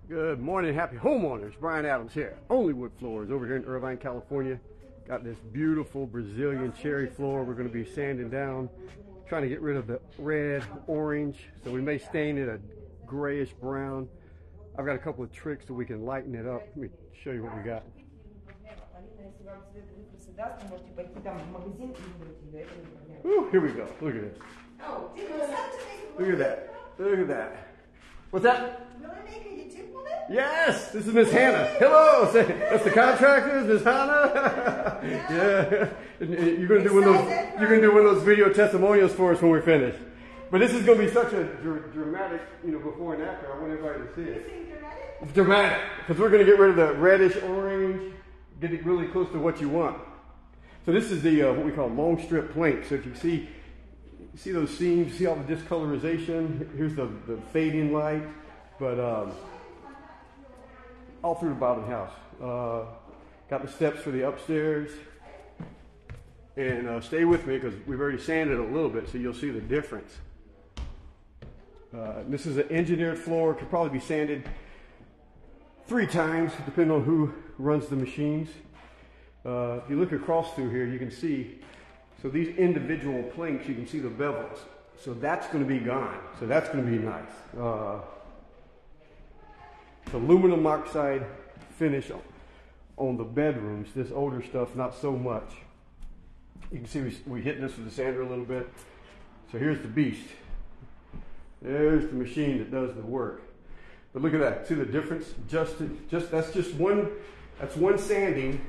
Good morning, happy homeowners. Brian Adams here, OnlyWoodFloors over here in Irvine, California. Got this beautiful Brazilian cherry floor we're going to be sanding down, trying to get rid of the red, orange, so we may stain it a grayish brown. I've got a couple of tricks so we can lighten it up. Let me show you what we got. Ooh, here we go. Look at this. Look at that. Look at that. What's that? Yes, this is Miss Hannah. Hello, that's the contractors, Miss Hannah. Yeah, you're gonna do one of those. You're gonna do one of those video testimonials for us when we're finished. But this is gonna be such a dramatic, before and after. I want everybody to see it. It's dramatic because we're gonna get rid of the reddish orange, get it really close to what you want. So this is the what we call long strip plank. So if you see those seams, see all the discolorization. Here's the fading light, but all through the bottom of the house. Got the steps for the upstairs. And stay with me because we've already sanded it a little bit, so you'll see the difference. This is an engineered floor. Could probably be sanded 3 times, depending on who runs the machines. If you look across through here, you can see, so these individual planks, you can see the bevels. So that's going to be gone. So that's going to be nice. It's aluminum oxide finish on the bedrooms. This older stuff, not so much. You can see we hit this with the sander a little bit. So here's the beast. There's the machine that does the work. But look at that. See the difference? That's one sanding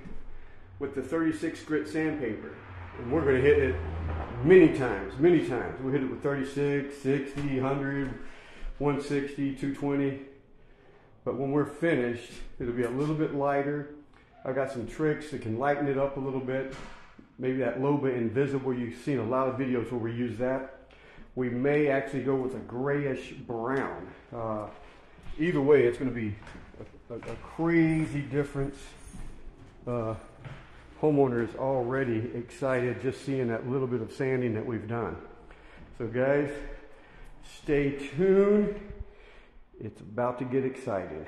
with the 36 grit sandpaper. And we're going to hit it many times. We'll hit it with 36, 60, 100, 160, 220. But when we're finished, it'll be a little bit lighter. I've got some tricks that can lighten it up a little bit. Maybe that loba invisible, you've seen a lot of videos where we use that. We may actually go with a grayish brown. Either way, it's going to be a crazy difference. Homeowner is already excited just seeing that little bit of sanding that we've done. So guys, stay tuned. It's about to get exciting.